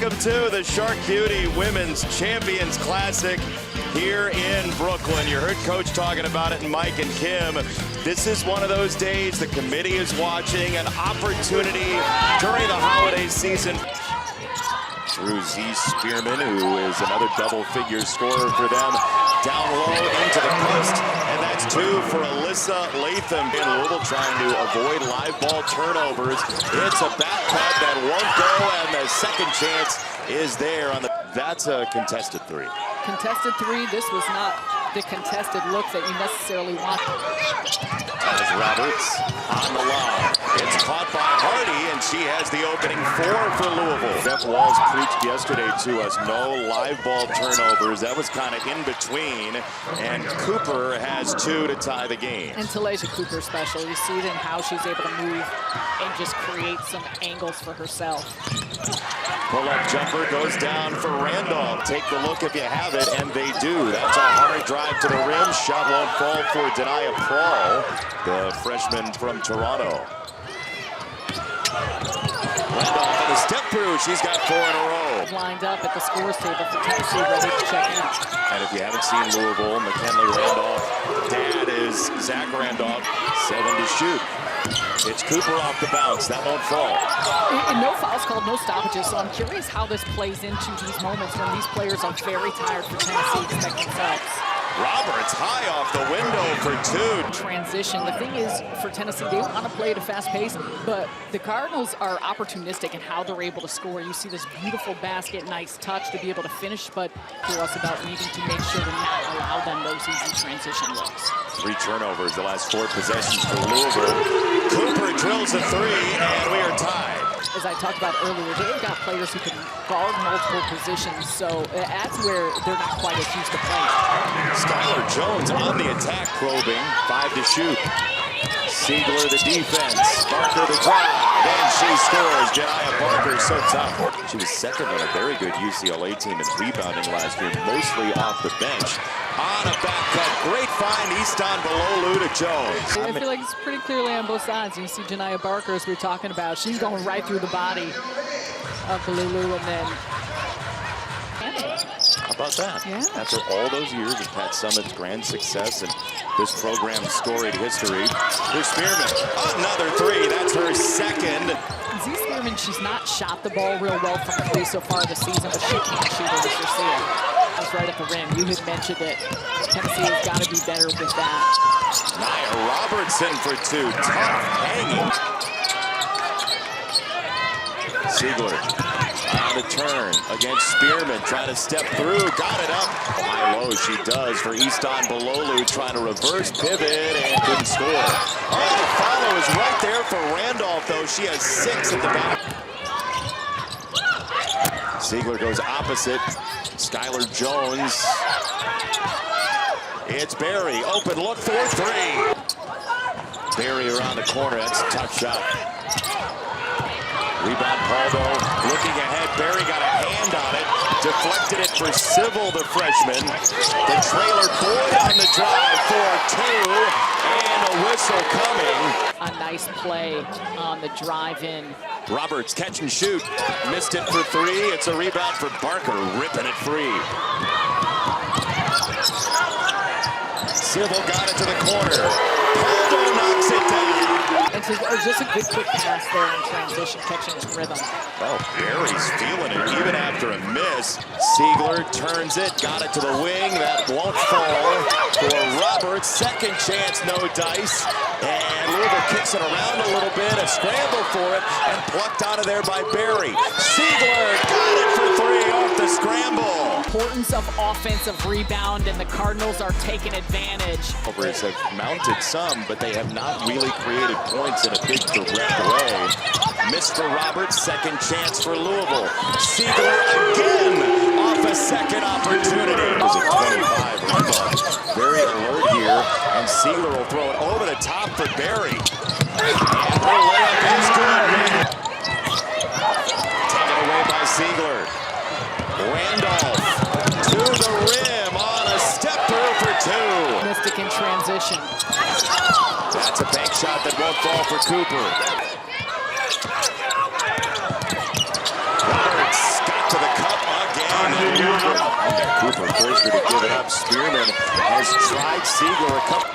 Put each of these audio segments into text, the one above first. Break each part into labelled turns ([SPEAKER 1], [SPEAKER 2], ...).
[SPEAKER 1] welcome to the Shark Beauty Women's Champions Classic here in Brooklyn. You heard Coach talking about it, and Mike and Kim. This is one of those days the committee is watching, an opportunity during the holiday season. Through Z Spearman, who is another double-figure scorer for them. Down low into the post, and that's two for Alyssa Latham. In Louisville trying to avoid live ball turnovers. It's a back cut that won't go, and the second chance is there on the. That's a contested three.
[SPEAKER 2] Contested three. This was not the contested look that you necessarily want.
[SPEAKER 1] As Roberts on the line. It's caught by Hardy, and she has the opening four for Louisville. Beth Walls preached yesterday to us, no live ball turnovers. That was kind of in between, and Cooper has two to tie the game.
[SPEAKER 2] And Talaysia Cooper special. You see it in how she's able to move and just create some angles for herself.
[SPEAKER 1] Pull-up jumper goes down for Randolph. Take the look if you have it, and they do. That's a hard drive to the rim. Shot won't fall for Denia Prawl, the freshman from Toronto. Randolph in a step through. She's got four in a row.
[SPEAKER 2] Lined up at the scores table for Tennessee, ready to check in.
[SPEAKER 1] And if you haven't seen Louisville, McKinley Randolph, dad is Zach Randolph, 7 to shoot. It's Cooper off the bounce. That won't fall.
[SPEAKER 2] And no fouls called, no stoppages. So I'm curious how this plays into these moments when these players are very tired for Tennessee expecting subs.
[SPEAKER 1] Roberts high off the window for two.
[SPEAKER 2] Transition. The thing is, for Tennessee, they want to play at a fast pace, but the Cardinals are opportunistic in how they're able to score. You see this beautiful basket, nice touch to be able to finish, but hear us about needing to make sure to not allow them those easy transition looks.
[SPEAKER 1] 3 turnovers the last 4 possessions for Louisville. Cooper drills a three, and we are tied.
[SPEAKER 2] As I talked about earlier, they've got players who can guard multiple positions, so that's where they're not quite as used to playing.
[SPEAKER 1] Skylar Jones on the attack, probing, 5 to shoot. Siegler the defense, Barker the drive, and she scores. Denia Barker so tough. She was second on a very good UCLA team in rebounding last year, mostly off the bench. On a back cut, great find, Easton Balolu to Jones.
[SPEAKER 2] I feel like it's pretty clearly on both sides. You see Denia Barker, as we were talking about, she's going right through the body of Balolu, and then
[SPEAKER 1] how about that?
[SPEAKER 2] Yeah.
[SPEAKER 1] After all those years of Pat Summitt's grand success and this program's storied history, here's Spearman. Another three, that's her second.
[SPEAKER 2] Z Spearman, she's not shot the ball real well from three so far this season, but she can shoot it, as you're seeing. That was right at the rim. You had mentioned it. Tennessee has got to be better with that.
[SPEAKER 1] Nia Robertson for two, tough hanging. Siegler on the turn against Spearman, trying to step through, got it up. High low she does for Easton Balolu, trying to reverse pivot and couldn't score. Oh, the follow is right there for Randolph, though. She has 6 at the back. Siegler goes opposite. Skylar Jones. It's Barry, open look for three. Barry around the corner, that's a tough shot. Rebound, Paldo looking ahead. Barry got a hand on it. Deflected it for Civil, the freshman. The trailer Boyd on the drive for two. And a whistle coming.
[SPEAKER 2] A nice play on the drive-in.
[SPEAKER 1] Roberts catch and shoot. Missed it for three. It's a rebound for Barker, ripping it free. Civil got it to the corner. Paldo knocks it down.
[SPEAKER 2] And so just a good quick pass there in transition, catching his rhythm.
[SPEAKER 1] Oh, Barry's feeling it even after a miss. Siegler turns it, got it to the wing. That won't fall for Roberts. Second chance, no dice. And Louisville kicks it around a little bit. A scramble for it and plucked out of there by Barry. Siegler got it for three off the scramble.
[SPEAKER 2] Importance of offensive rebound, and the Cardinals are taking advantage.
[SPEAKER 1] Cobras have mounted some, but they have not really created points in a big direct way. Missed for Roberts, second chance for Louisville. Siegler again off a second opportunity. It was a 25 rebound. Very alert here, and Siegler will throw it over the top for Barry. And her layup is good. Taken away by Siegler. Randolph to the rim on a step through for two.
[SPEAKER 2] Mystic in transition.
[SPEAKER 1] That's a bank shot that won't fall for Cooper. Roberts got to were forced to give it up. Spearman has tried Siegler a couple.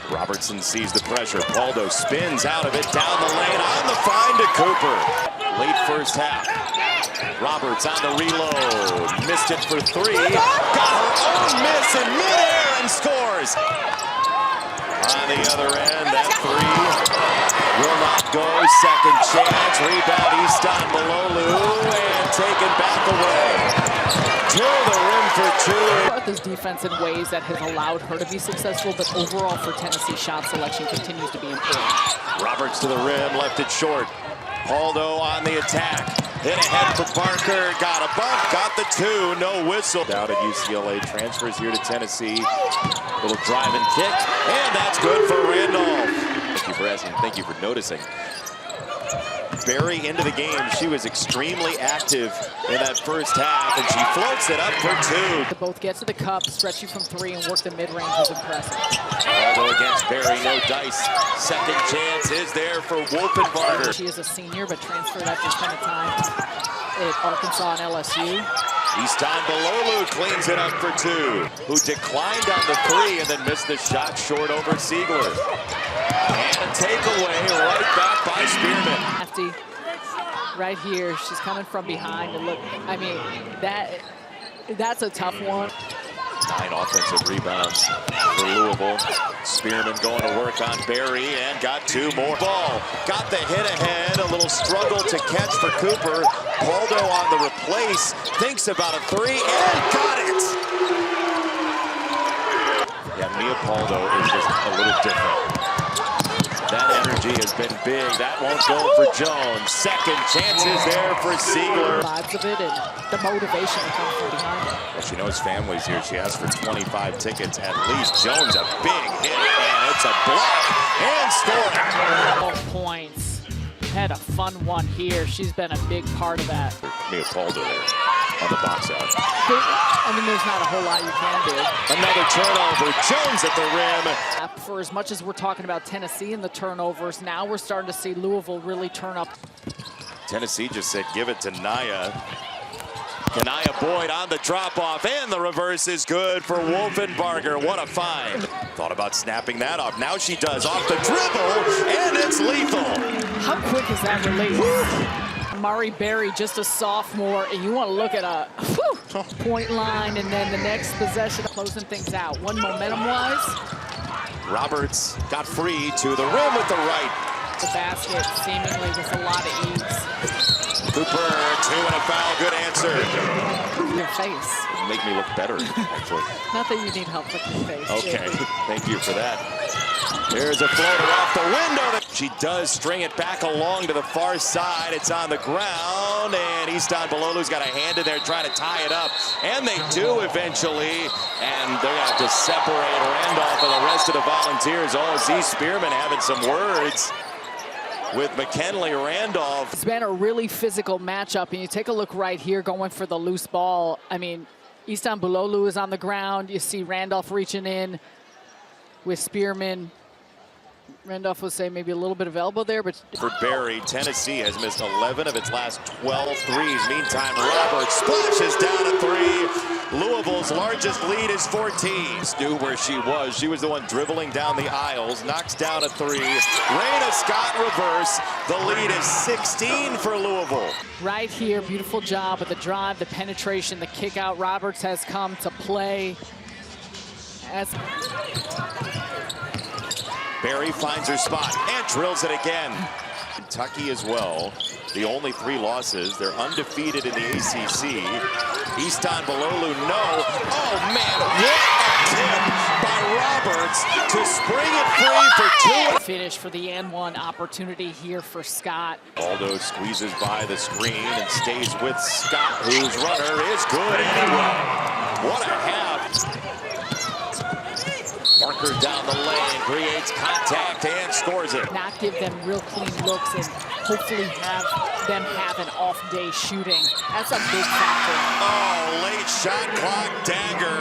[SPEAKER 1] Robertson sees the pressure. Paldo spins out of it, down the lane, on the find to Cooper. Late first half. Roberts on the reload. Missed it for three. Got her own miss in midair and scores. On the other end, that three will not go. Second chance. Rebound Easton Malolu and taken back away. To the rim for two.
[SPEAKER 2] This defense in ways that has allowed her to be successful, but overall for Tennessee, shot selection continues to be important.
[SPEAKER 1] Roberts to the rim, left it short. Paldo on the attack. Hit ahead for Parker. Got a bump, got the two, no whistle. Down at UCLA, transfers here to Tennessee. Little drive and kick, and that's good for Randolph. Thank you for asking, thank you for noticing. Berry into the game. She was extremely active in that first half, and she floats it up for two.
[SPEAKER 2] To both get to the cup, stretch you from three, and work the mid-range is impressive.
[SPEAKER 1] Although against Berry, no dice. Second chance is there for Wolfenbarger.
[SPEAKER 2] She is a senior, but transferred after spending time at Arkansas and LSU.
[SPEAKER 1] Easton Malolu cleans it up for two, who declined on the three and then missed the shot short over Siegler. And a takeaway right back by Spearman.
[SPEAKER 2] Hefty, right here, she's coming from behind, and look, I mean, that's a tough one.
[SPEAKER 1] 9 offensive rebounds for Louisville. Spearman going to work on Berry and got two more. Ball got the hit ahead, a little struggle to catch for Cooper. Paldo on the replace, thinks about a three and got it. Yeah, Mia Paldo is just a little different. That energy has been big. That won't go for Jones. Second chances there for Siegler.
[SPEAKER 2] Vibes of it and the motivation that comes from behind it.
[SPEAKER 1] Well, she knows family's here. She asked for 25 tickets at least. Jones, a big hit, and it's a block and score.
[SPEAKER 2] 12 points. Had a fun one here. She's been a big part of that.
[SPEAKER 1] Mia Paldo there on the box out.
[SPEAKER 2] I mean, there's not a whole lot you can do.
[SPEAKER 1] Another turnover. Jones at the rim.
[SPEAKER 2] For as much as we're talking about Tennessee and the turnovers, now we're starting to see Louisville really turn up.
[SPEAKER 1] Tennessee just said give it to Naya. Kanaya Boyd on the drop-off, and the reverse is good for Wolfenbarger. What a find. Thought about snapping that off. Now she does off the dribble, and it's lethal.
[SPEAKER 2] How quick is that release? Mari Berry, just a sophomore, and you want to look at a point line, and then the next possession, closing things out. One momentum-wise.
[SPEAKER 1] Roberts got free to the rim with the right.
[SPEAKER 2] The basket seemingly with a lot of ease.
[SPEAKER 1] Cooper, two and a foul, good answer.
[SPEAKER 2] Your face.
[SPEAKER 1] It'll make me look better, actually.
[SPEAKER 2] Not that you need help with your face.
[SPEAKER 1] Okay, thank you for that. There's a floater off the window. She does string it back along to the far side. It's on the ground, and Easton Malolu's got a hand in there trying to tie it up. And they do eventually, and they're going to have to separate Randolph and the rest of the Volunteers. Oh, Z Spearman having some words with McKinley Randolph.
[SPEAKER 2] It's been a really physical matchup, and you take a look right here going for the loose ball. I mean, Easton Malolu is on the ground. You see Randolph reaching in with Spearman. Randolph will say maybe a little bit of elbow there, but
[SPEAKER 1] for Berry, Tennessee has missed 11 of its last 12 threes. Meantime, Roberts splashes down a three. Louisville's largest lead is 14. Knew where she was. She was the one dribbling down the aisles, knocks down a three. Raina Scott reverse. The lead is 16 for Louisville.
[SPEAKER 2] Right here, beautiful job with the drive, the penetration, the kick out. Roberts has come to play.
[SPEAKER 1] Berry finds her spot and drills it again. Kentucky as well. The only 3 losses. They're undefeated in the ACC. Easton Malolu, no. Oh, man, what a tip by Roberts to spring it free for 2.
[SPEAKER 2] Finish for the N1 opportunity here for Scott.
[SPEAKER 1] Aldo squeezes by the screen and stays with Scott, whose runner is good anyway. What a half. Parker down the lane, creates contact and scores it.
[SPEAKER 2] Not give them real clean looks and hopefully have them have an off day shooting. That's a big factor.
[SPEAKER 1] Oh, late shot clock dagger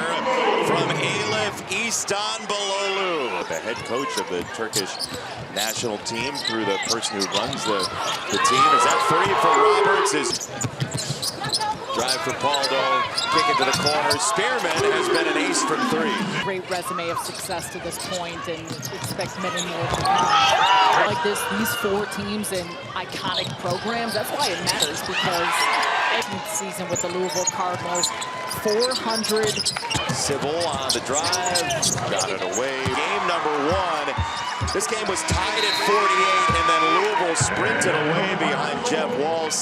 [SPEAKER 1] from Elif Easton Malolu. The head coach of the Turkish national team through the person who runs the team. Is that free for Roberts? Drive for Paldo. kick it to the corner. Spearman has been an ace from 3.
[SPEAKER 2] Great resume of success to this point, and expect many more to come. Like this, these 4 teams and iconic programs, that's why it matters, because 8th season with the Louisville Cardinals, 400.
[SPEAKER 1] Sybil on the drive, got it away. Game number 1. This game was tied at 48, and then Louisville sprinted away behind Jeff Walsh.